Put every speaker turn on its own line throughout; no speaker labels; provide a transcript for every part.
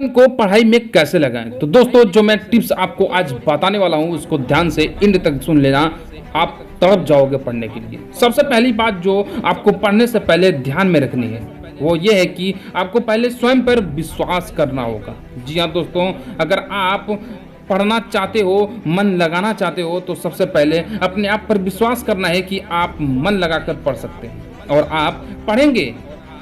को पढ़ाई में कैसे लगाएं। तो दोस्तों जो मैं टिप्स आपको आज बताने वाला हूं उसको ध्यान से एंड तक सुन लेना, आप तड़प जाओगे पढ़ने के लिए। सबसे पहली बात जो आपको पढ़ने से पहले ध्यान में रखनी है वो ये है कि आपको पहले स्वयं पर विश्वास करना होगा। जी हाँ दोस्तों, अगर आप पढ़ना चाहते हो, मन लगाना चाहते हो, तो सबसे पहले अपने आप पर विश्वास करना है कि आप मन लगाकर पढ़ सकते हैं और आप पढ़ेंगे।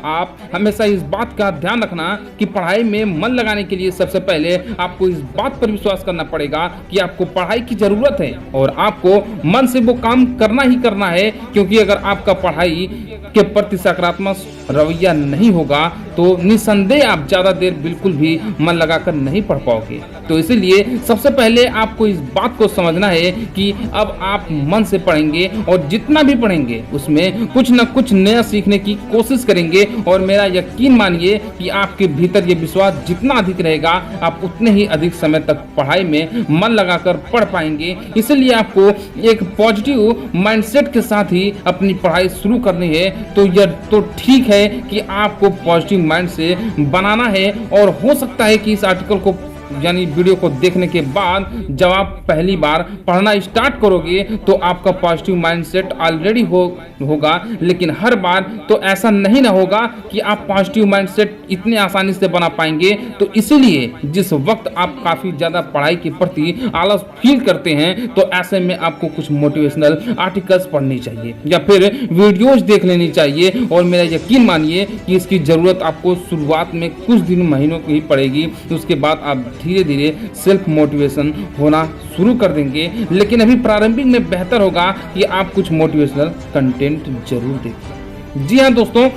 आप हमेशा इस बात का ध्यान रखना कि पढ़ाई में मन लगाने के लिए सबसे पहले आपको इस बात पर विश्वास करना पड़ेगा कि आपको पढ़ाई की ज़रूरत है और आपको मन से वो काम करना ही करना है। क्योंकि अगर आपका पढ़ाई के प्रति सकारात्मक रवैया नहीं होगा तो निसंदेह आप ज़्यादा देर बिल्कुल भी मन लगाकर नहीं पढ़ पाओगे। तो इसीलिए सबसे पहले आपको इस बात को समझना है कि अब आप मन से पढ़ेंगे और जितना भी पढ़ेंगे उसमें कुछ न कुछ नया सीखने की कोशिश करेंगे। और मेरा यकीन मानिए कि आपके भीतर ये विश्वास जितना अधिक रहेगा आप उतने ही अधिक समय तक पढ़ाई में मन लगाकर पढ़ पाएंगे। इसलिए आपको एक पॉजिटिव माइंडसेट के साथ ही अपनी पढ़ाई शुरू करनी है। तो यह तो ठीक है कि आपको पॉजिटिव माइंड से बनाना है और हो सकता है कि इस आर्टिकल को यानी वीडियो को देखने के बाद जब आप पहली बार पढ़ना स्टार्ट करोगे तो आपका पॉजिटिव माइंडसेट ऑलरेडी होगा, लेकिन हर बार तो ऐसा नहीं ना होगा कि आप पॉजिटिव माइंडसेट इतने आसानी से बना पाएंगे। तो इसीलिए जिस वक्त आप काफ़ी ज़्यादा पढ़ाई के प्रति आलस फील करते हैं तो ऐसे में आपको कुछ मोटिवेशनल आर्टिकल्स पढ़नी चाहिए या फिर वीडियोज देख लेनी चाहिए। और मेरा यकीन मानिए कि इसकी ज़रूरत आपको शुरुआत में कुछ दिन महीनों की ही पड़ेगी, उसके बाद आप धीरे धीरे सेल्फ मोटिवेशन होना शुरू कर देंगे। लेकिन अभी प्रारंभिक में बेहतर होगा कि आप कुछ मोटिवेशनल कंटेंट जरूर देखें। जी हाँ दोस्तों,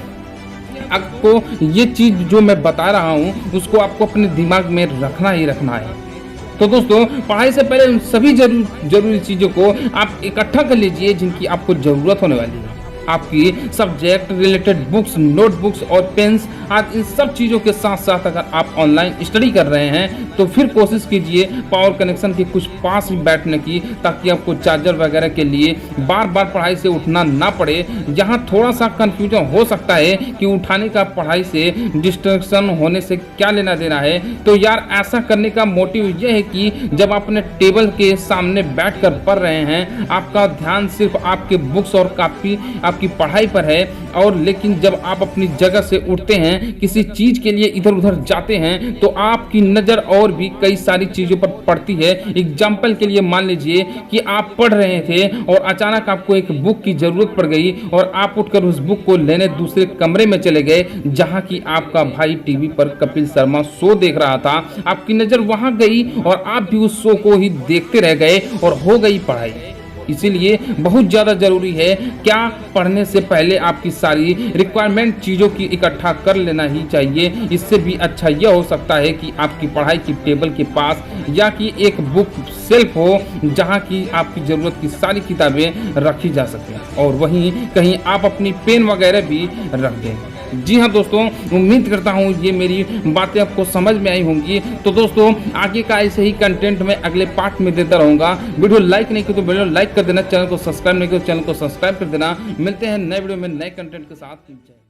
आपको ये चीज जो मैं बता रहा हूँ उसको आपको अपने दिमाग में रखना ही रखना है। तो दोस्तों पढ़ाई से पहले उन सभी जरूरी चीज़ों को आप इकट्ठा कर लीजिए जिनकी आपको ज़रूरत होने वाली है। आपकी सब्जेक्ट रिलेटेड बुक्स, नोटबुक्स और पेन्स, आज इन सब चीज़ों के साथ साथ अगर आप ऑनलाइन स्टडी कर रहे हैं तो फिर कोशिश कीजिए पावर कनेक्शन के कुछ पास ही बैठने की, ताकि आपको चार्जर वगैरह के लिए बार बार पढ़ाई से उठना ना पड़े। यहाँ थोड़ा सा कन्फ्यूजन हो सकता है कि उठाने का पढ़ाई से डिस्ट्रैक्शन होने से क्या लेना देना है। तो यार ऐसा करने का मोटिव यह है कि जब आप अपने टेबल के सामने बैठ कर पढ़ रहे हैं आपका ध्यान सिर्फ आपके बुक्स और कापी आपकी पढ़ाई पर है। और लेकिन जब आप अपनी जगह से उठते हैं, किसी चीज के लिए इधर उधर जाते हैं तो आपकी नज़र और भी कई सारी चीज़ों पर पड़ती है। एग्जाम्पल के लिए मान लीजिए कि आप पढ़ रहे थे और अचानक आपको एक बुक की ज़रूरत पड़ गई और आप उठकर उस बुक को लेने दूसरे कमरे में चले गए जहां की आपका भाई टीवी पर कपिल शर्मा शो देख रहा था। आपकी नज़र वहां गई और आप भी उस शो को ही देखते रह गए और हो गई पढ़ाई। इसीलिए बहुत ज़्यादा ज़रूरी है क्या पढ़ने से पहले आपकी सारी रिक्वायरमेंट चीज़ों की इकट्ठा कर लेना ही चाहिए। इससे भी अच्छा यह हो सकता है कि आपकी पढ़ाई की टेबल के पास या कि एक बुक शेल्फ हो जहां की आपकी ज़रूरत की सारी किताबें रखी जा सकें और वहीं कहीं आप अपनी पेन वगैरह भी रख दें। जी हाँ दोस्तों, उम्मीद करता हूँ ये मेरी बातें आपको समझ में आई होंगी। तो दोस्तों आगे का ऐसे ही कंटेंट मैं अगले पार्ट में देता रहूँगा। वीडियो लाइक नहीं की तो वीडियो लाइक कर देना, चैनल को सब्सक्राइब नहीं किया तो चैनल को सब्सक्राइब कर देना। मिलते हैं नए वीडियो में नए कंटेंट के साथ।